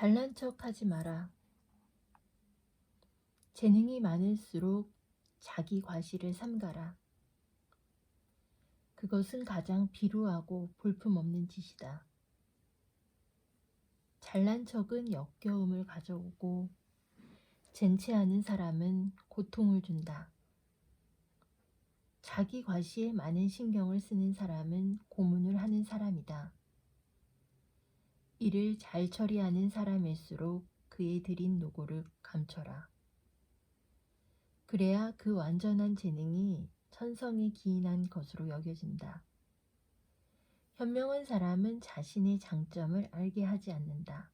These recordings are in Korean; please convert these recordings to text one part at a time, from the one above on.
잘난 척 하지 마라. 재능이 많을수록 자기 과시를 삼가라. 그것은 가장 비루하고 볼품없는 짓이다. 잘난 척은 역겨움을 가져오고 젠체하는 사람은 고통을 준다. 자기 과시에 많은 신경을 쓰는 사람은 고문을 하는 사람이다. 일을 잘 처리하는 사람일수록 그에 들인 노고를 감춰라. 그래야 그 완전한 재능이 천성에 기인한 것으로 여겨진다. 현명한 사람은 자신의 장점을 알게 하지 않는다.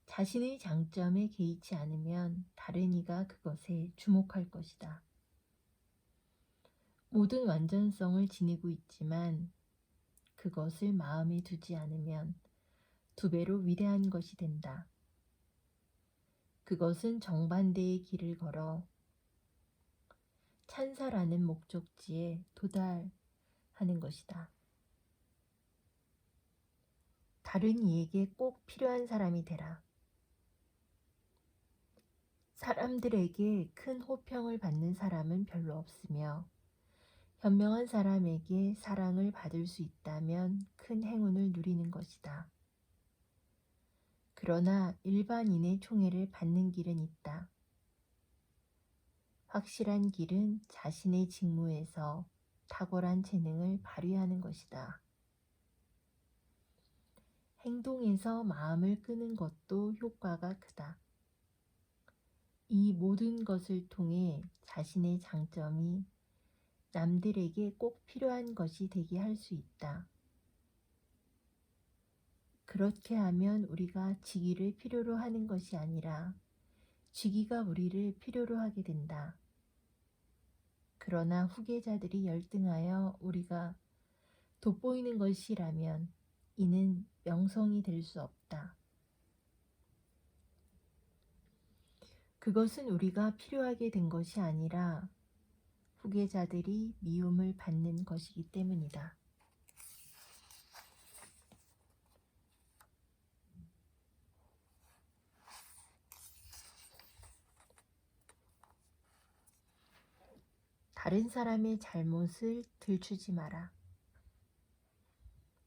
자신의 장점에 개의치 않으면 다른 이가 그것에 주목할 것이다. 모든 완전성을 지니고 있지만 그것을 마음에 두지 않으면 두 배로 위대한 것이 된다. 그것은 정반대의 길을 걸어 찬사라는 목적지에 도달하는 것이다. 다른 이에게 꼭 필요한 사람이 되라. 사람들에게 큰 호평을 받는 사람은 별로 없으며 현명한 사람에게 사랑을 받을 수 있다면 큰 행운을 누리는 것이다. 그러나 일반인의 총애를 받는 길은 있다. 확실한 길은 자신의 직무에서 탁월한 재능을 발휘하는 것이다. 행동에서 마음을 끄는 것도 효과가 크다. 이 모든 것을 통해 자신의 장점이 남들에게 꼭 필요한 것이 되게 할 수 있다. 그렇게 하면 우리가 지기를 필요로 하는 것이 아니라 지기가 우리를 필요로 하게 된다. 그러나 후계자들이 열등하여 우리가 돋보이는 것이라면 이는 명성이 될 수 없다. 그것은 우리가 필요하게 된 것이 아니라 후계자들이 미움을 받는 것이기 때문이다. 다른 사람의 잘못을 들추지 마라.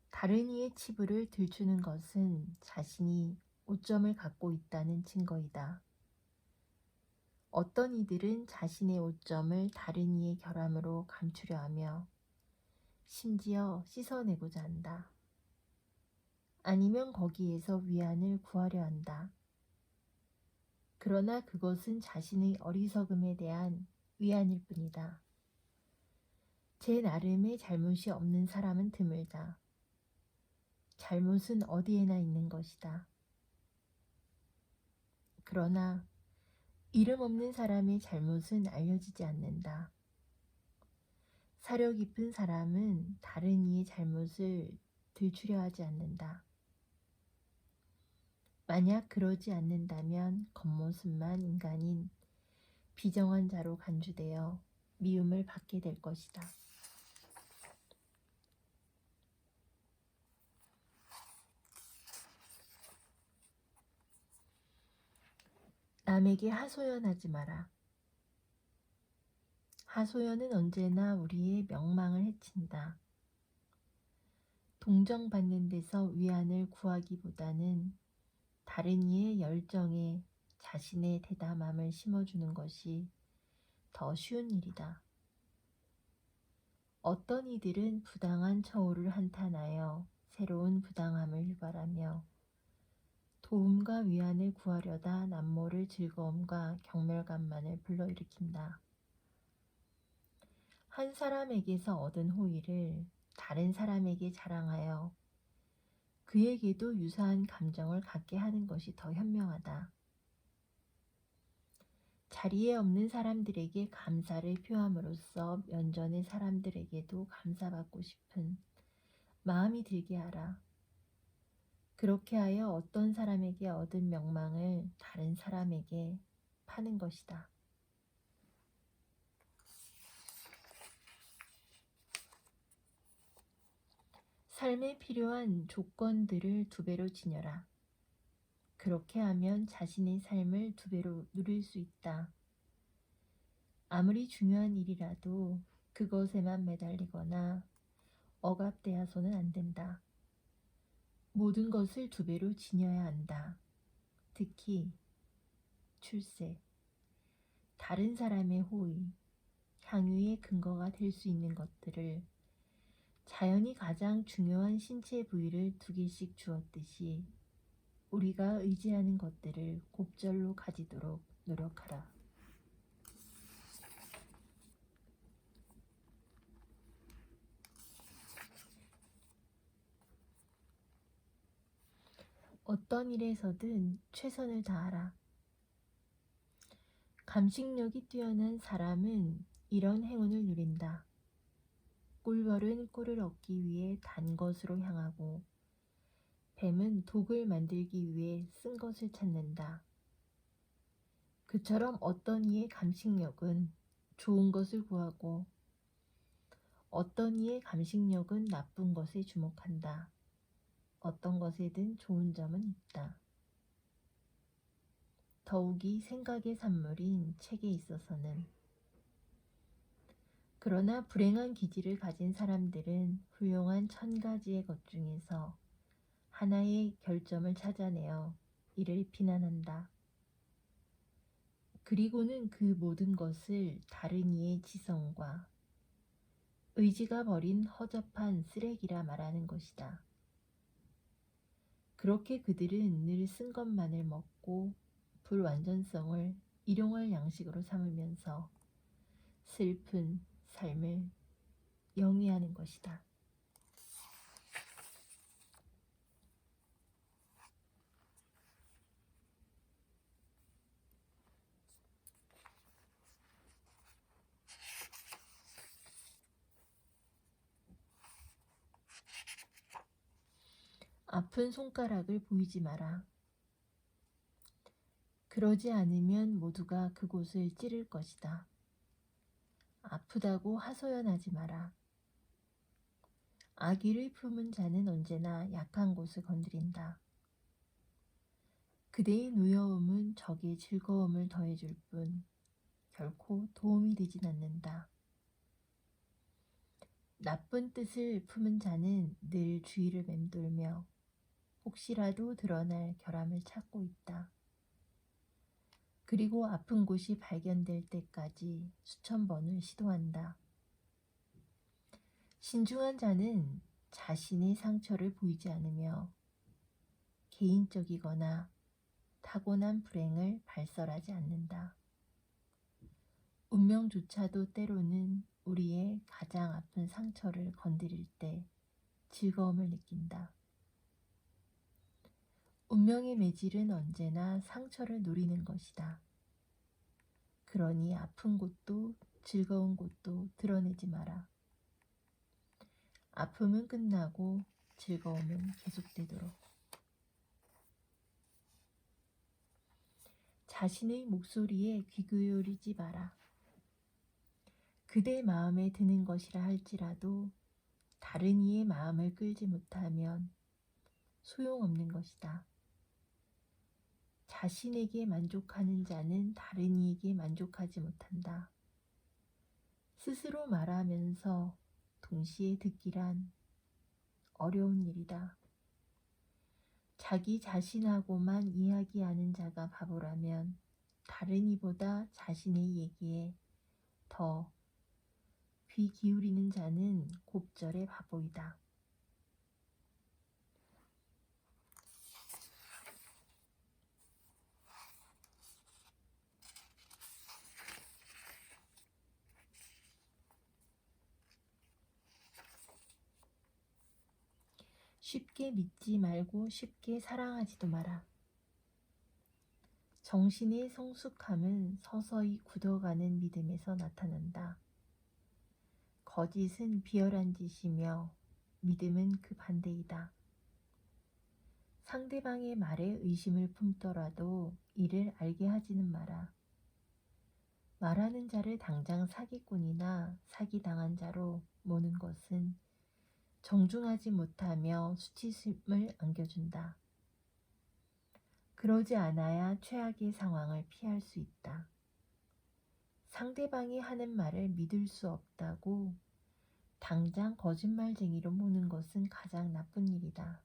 다른 이의 치부를 들추는 것은 자신이 오점을 갖고 있다는 증거이다. 어떤 이들은 자신의 오점을 다른 이의 결함으로 감추려 하며 심지어 씻어내고자 한다. 아니면 거기에서 위안을 구하려 한다. 그러나 그것은 자신의 어리석음에 대한 위안일 뿐이다. 제 나름의 잘못이 없는 사람은 드물다. 잘못은 어디에나 있는 것이다. 그러나 이름 없는 사람의 잘못은 알려지지 않는다. 사려 깊은 사람은 다른 이의 잘못을 들추려 하지 않는다. 만약 그러지 않는다면 겉모습만 인간인 비정한 자로 간주되어 미움을 받게 될 것이다. 남에게 하소연하지 마라. 하소연은 언제나 우리의 명망을 해친다. 동정받는 데서 위안을 구하기보다는 다른 이의 열정에 자신의 대담함을 심어주는 것이 더 쉬운 일이다. 어떤 이들은 부당한 처우를 한탄하여 새로운 부당함을 유발하며 도움과 위안을 구하려다 남모를 즐거움과 경멸감만을 불러일으킨다. 한 사람에게서 얻은 호의를 다른 사람에게 자랑하여 그에게도 유사한 감정을 갖게 하는 것이 더 현명하다. 자리에 없는 사람들에게 감사를 표함으로써 면전의 사람들에게도 감사받고 싶은 마음이 들게 하라. 그렇게 하여 어떤 사람에게 얻은 명망을 다른 사람에게 파는 것이다. 삶에 필요한 조건들을 두 배로 지녀라. 그렇게 하면 자신의 삶을 2배로 누릴 수 있다. 아무리 중요한 일이라도 그것에만 매달리거나 억압되어서는 안 된다. 모든 것을 2배로 지녀야 한다. 특히 출세, 다른 사람의 호의, 향유의 근거가 될 수 있는 것들을 자연이 가장 중요한 신체 부위를 2개씩 주었듯이 우리가 의지하는 것들을 곱절로 가지도록 노력하라. 어떤 일에서든 최선을 다하라. 감식력이 뛰어난 사람은 이런 행운을 누린다. 꿀벌은 꿀을 얻기 위해 단 것으로 향하고 뱀은 독을 만들기 위해 쓴 것을 찾는다. 그처럼 어떤 이의 감식력은 좋은 것을 구하고 어떤 이의 감식력은 나쁜 것에 주목한다. 어떤 것에든 좋은 점은 있다. 더욱이 생각의 산물인 책에 있어서는. 그러나 불행한 기질을 가진 사람들은 훌륭한 1000가지의 것 중에서 하나의 결점을 찾아내어 이를 비난한다. 그리고는 그 모든 것을 다른 이의 지성과 의지가 버린 허접한 쓰레기라 말하는 것이다. 그렇게 그들은 늘 쓴 것만을 먹고 불완전성을 일용할 양식으로 삼으면서 슬픈 삶을 영위하는 것이다. 아픈 손가락을 보이지 마라. 그러지 않으면 모두가 그곳을 찌를 것이다. 아프다고 하소연하지 마라. 아기를 품은 자는 언제나 약한 곳을 건드린다. 그대의 노여움은 적의 즐거움을 더해줄 뿐 결코 도움이 되진 않는다. 나쁜 뜻을 품은 자는 늘 주위를 맴돌며 혹시라도 드러날 결함을 찾고 있다. 그리고 아픈 곳이 발견될 때까지 수천 번을 시도한다. 신중한 자는 자신의 상처를 보이지 않으며 개인적이거나 타고난 불행을 발설하지 않는다. 운명조차도 때로는 우리의 가장 아픈 상처를 건드릴 때 즐거움을 느낀다. 운명의 매질은 언제나 상처를 노리는 것이다. 그러니 아픈 곳도 즐거운 곳도 드러내지 마라. 아픔은 끝나고 즐거움은 계속되도록. 자신의 목소리에 귀 기울이지 마라. 그대 마음에 드는 것이라 할지라도 다른 이의 마음을 끌지 못하면 소용없는 것이다. 자신에게 만족하는 자는 다른 이에게 만족하지 못한다. 스스로 말하면서 동시에 듣기란 어려운 일이다. 자기 자신하고만 이야기하는 자가 바보라면 다른 이보다 자신의 얘기에 더 귀 기울이는 자는 곱절의 바보이다. 쉽게 믿지 말고 쉽게 사랑하지도 마라. 정신의 성숙함은 서서히 굳어가는 믿음에서 나타난다. 거짓은 비열한 짓이며 믿음은 그 반대이다. 상대방의 말에 의심을 품더라도 이를 알게 하지는 마라. 말하는 자를 당장 사기꾼이나 사기당한 자로 모는 것은 정중하지 못하며 수치심을 안겨준다. 그러지 않아야 최악의 상황을 피할 수 있다. 상대방이 하는 말을 믿을 수 없다고 당장 거짓말쟁이로 보는 것은 가장 나쁜 일이다.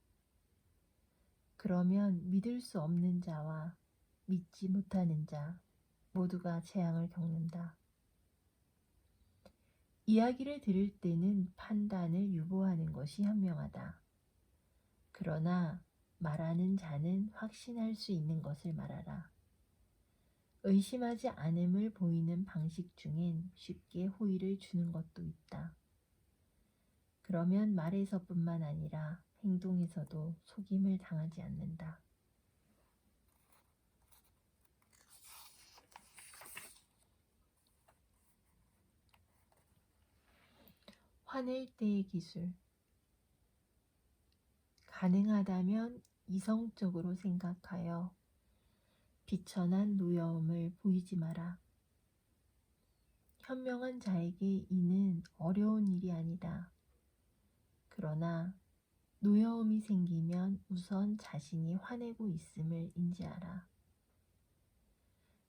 그러면 믿을 수 없는 자와 믿지 못하는 자 모두가 재앙을 겪는다. 이야기를 들을 때는 판단을 유보하는 것이 현명하다. 그러나 말하는 자는 확신할 수 있는 것을 말하라. 의심하지 않음을 보이는 방식 중엔 쉽게 호의를 주는 것도 있다. 그러면 말에서뿐만 아니라 행동에서도 속임을 당하지 않는다. 화낼 때의 기술. 가능하다면 이성적으로 생각하여 비천한 노여움을 보이지 마라. 현명한 자에게 이는 어려운 일이 아니다. 그러나 노여움이 생기면 우선 자신이 화내고 있음을 인지하라.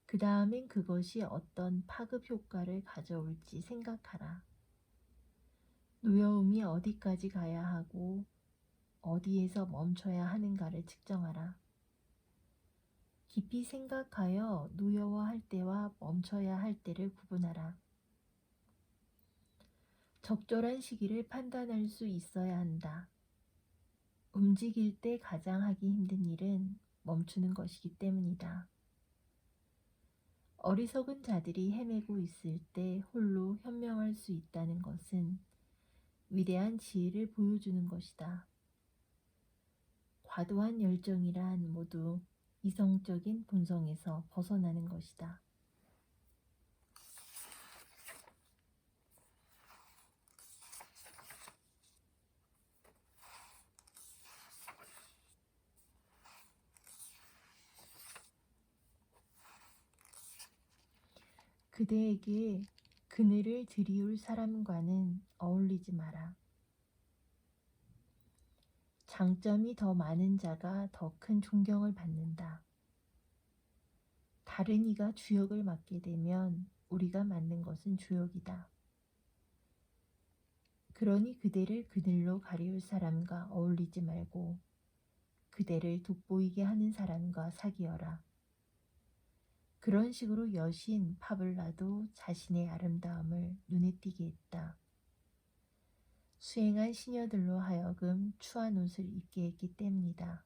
그 다음엔 그것이 어떤 파급 효과를 가져올지 생각하라. 노여움이 어디까지 가야 하고 어디에서 멈춰야 하는가를 측정하라. 깊이 생각하여 노여워할 때와 멈춰야 할 때를 구분하라. 적절한 시기를 판단할 수 있어야 한다. 움직일 때 가장 하기 힘든 일은 멈추는 것이기 때문이다. 어리석은 자들이 헤매고 있을 때 홀로 현명할 수 있다는 것은 위대한 지혜를 보여주는 것이다. 과도한 열정이란 모두 이성적인 본성에서 벗어나는 것이다. 그대에게 그늘을 들이울 사람과는 어울리지 마라. 장점이 더 많은 자가 더 큰 존경을 받는다. 다른 이가 주역을 맡게 되면 우리가 맡는 것은 주역이다. 그러니 그대를 그늘로 가리울 사람과 어울리지 말고 그대를 돋보이게 하는 사람과 사귀어라. 그런 식으로 여신 파블라도 자신의 아름다움을 눈에 띄게 했다. 수행한 시녀들로 하여금 추한 옷을 입게 했기 때문이다.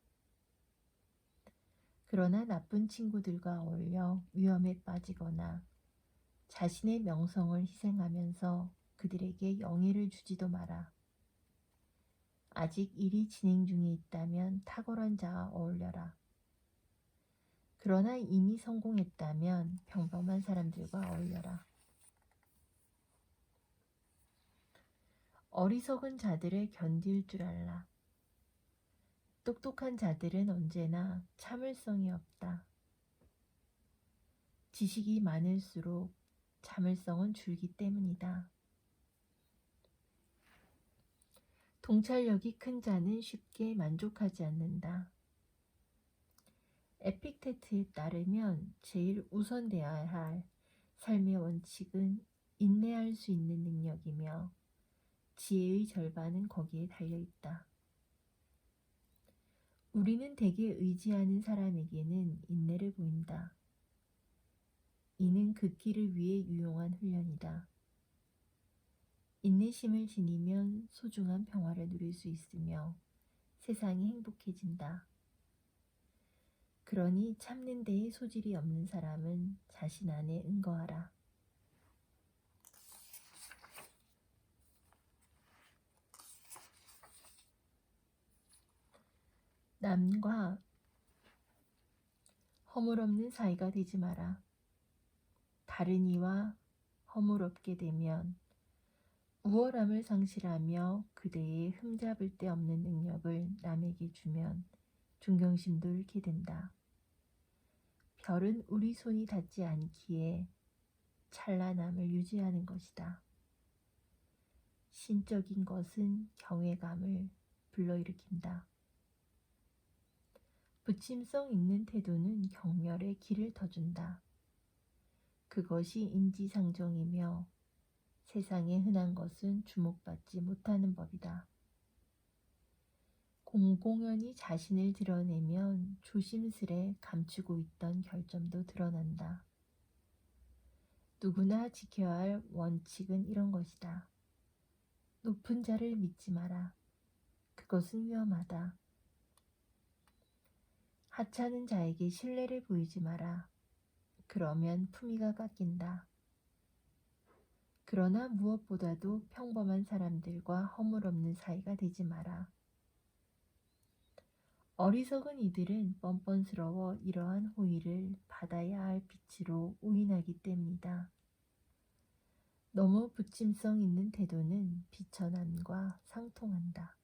그러나 나쁜 친구들과 어울려 위험에 빠지거나 자신의 명성을 희생하면서 그들에게 영예를 주지도 마라. 아직 일이 진행 중에 있다면 탁월한 자와 어울려라. 그러나 이미 성공했다면 평범한 사람들과 어울려라. 어리석은 자들을 견딜 줄 알라. 똑똑한 자들은 언제나 참을성이 없다. 지식이 많을수록 참을성은 줄기 때문이다. 통찰력이 큰 자는 쉽게 만족하지 않는다. 에픽테트에 따르면 제일 우선되어야 할 삶의 원칙은 인내할 수 있는 능력이며 지혜의 절반은 거기에 달려있다. 우리는 대개 의지하는 사람에게는 인내를 보인다. 이는 그 길을 위해 유용한 훈련이다. 인내심을 지니면 소중한 평화를 누릴 수 있으며 세상이 행복해진다. 그러니 참는 데에 소질이 없는 사람은 자신 안에 은거하라. 남과 허물없는 사이가 되지 마라. 다른 이와 허물없게 되면 우월함을 상실하며 그대의 흠잡을 데 없는 능력을 남에게 주면 존경심도 잃게 된다. 별은 우리 손이 닿지 않기에 찬란함을 유지하는 것이다. 신적인 것은 경외감을 불러일으킨다. 부침성 있는 태도는 경멸에 길을 터준다. 그것이 인지상정이며 세상에 흔한 것은 주목받지 못하는 법이다. 공공연히 자신을 드러내면 조심스레 감추고 있던 결점도 드러난다. 누구나 지켜야 할 원칙은 이런 것이다. 높은 자를 믿지 마라. 그것은 위험하다. 하찮은 자에게 신뢰를 보이지 마라. 그러면 품위가 깎인다. 그러나 무엇보다도 평범한 사람들과 허물없는 사이가 되지 마라. 어리석은 이들은 뻔뻔스러워 이러한 호의를 받아야 할 빛으로 오인하기 때문이다. 너무 부침성 있는 태도는 비천함과 상통한다.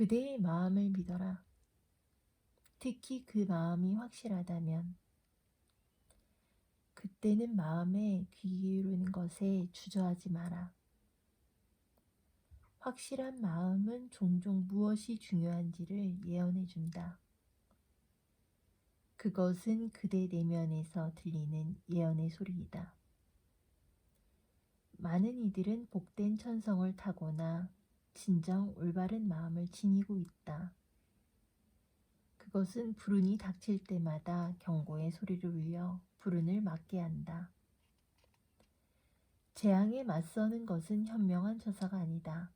그대의 마음을 믿어라. 특히 그 마음이 확실하다면 그때는 마음에 귀 기울이는 것에 주저하지 마라. 확실한 마음은 종종 무엇이 중요한지를 예언해 준다. 그것은 그대 내면에서 들리는 예언의 소리이다. 많은 이들은 복된 천성을 타거나 진정 올바른 마음을 지니고 있다. 그것은 불운이 닥칠 때마다 경고의 소리를 울려 불운을 막게 한다. 재앙에 맞서는 것은 현명한 처사가 아니다.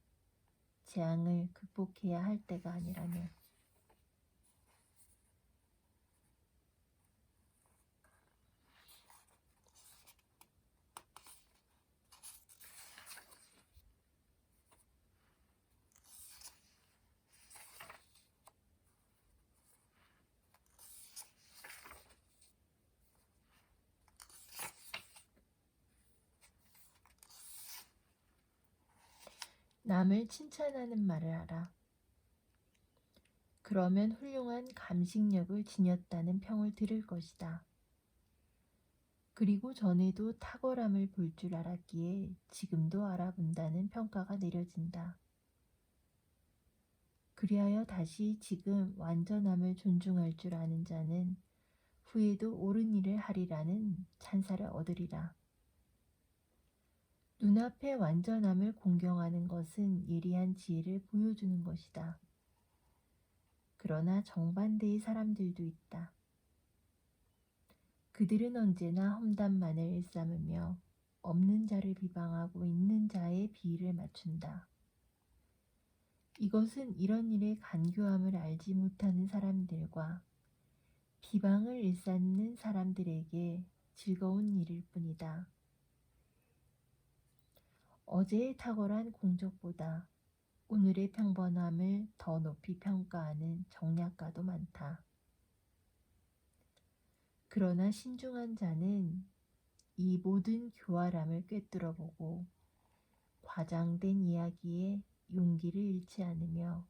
재앙을 극복해야 할 때가 아니라면. 남을 칭찬하는 말을 하라. 그러면 훌륭한 감식력을 지녔다는 평을 들을 것이다. 그리고 전에도 탁월함을 볼 줄 알았기에 지금도 알아본다는 평가가 내려진다. 그리하여 다시 지금 완전함을 존중할 줄 아는 자는 후에도 옳은 일을 하리라는 찬사를 얻으리라. 눈앞의 완전함을 공경하는 것은 예리한 지혜를 보여주는 것이다. 그러나 정반대의 사람들도 있다. 그들은 언제나 험담만을 일삼으며 없는 자를 비방하고 있는 자의 비위를 맞춘다. 이것은 이런 일의 간교함을 알지 못하는 사람들과 비방을 일삼는 사람들에게 즐거운 일일 뿐이다. 어제의 탁월한 공적보다 오늘의 평범함을 더 높이 평가하는 정략가도 많다. 그러나 신중한 자는 이 모든 교활함을 꿰뚫어보고 과장된 이야기에 용기를 잃지 않으며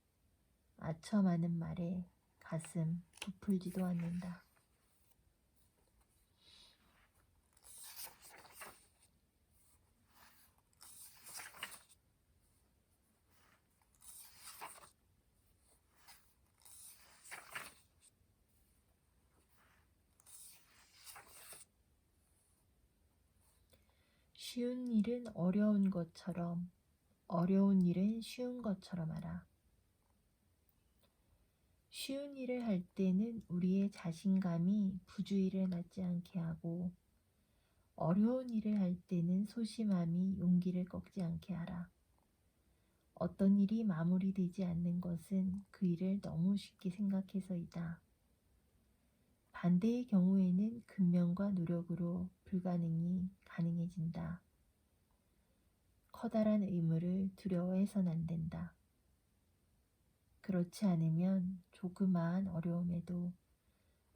아첨하는 말에 가슴 부풀지도 않는다. 쉬운 일은 어려운 것처럼, 어려운 일은 쉬운 것처럼 하라. 쉬운 일을 할 때는 우리의 자신감이 부주의를 낳지 않게 하고, 어려운 일을 할 때는 소심함이 용기를 꺾지 않게 하라. 어떤 일이 마무리되지 않는 것은 그 일을 너무 쉽게 생각해서이다. 반대의 경우에는 근면과 노력으로 불가능이 가능해진다. 커다란 의무를 두려워해서는 안 된다. 그렇지 않으면 조그마한 어려움에도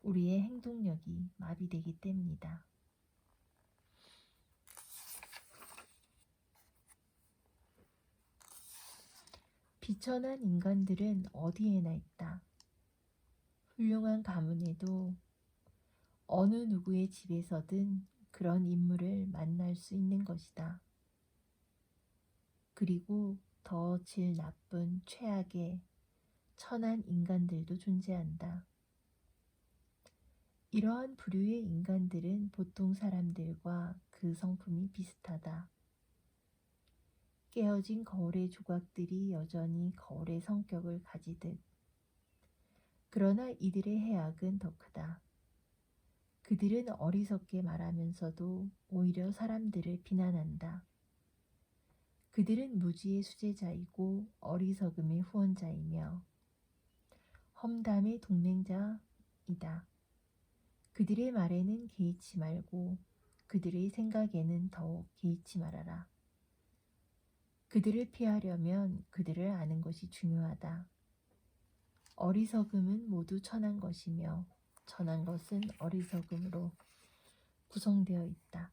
우리의 행동력이 마비되기 때문이다. 비천한 인간들은 어디에나 있다. 훌륭한 가문에도 어느 누구의 집에서든 그런 인물을 만날 수 있는 것이다. 그리고 더 질 나쁜 최악의 천한 인간들도 존재한다. 이러한 부류의 인간들은 보통 사람들과 그 성품이 비슷하다. 깨어진 거울의 조각들이 여전히 거울의 성격을 가지듯. 그러나 이들의 해악은 더 크다. 그들은 어리석게 말하면서도 오히려 사람들을 비난한다. 그들은 무지의 수제자이고 어리석음의 후원자이며 험담의 동맹자이다. 그들의 말에는 개의치 말고 그들의 생각에는 더욱 개의치 말아라. 그들을 피하려면 그들을 아는 것이 중요하다. 어리석음은 모두 천한 것이며 천한 것은 어리석음으로 구성되어 있다.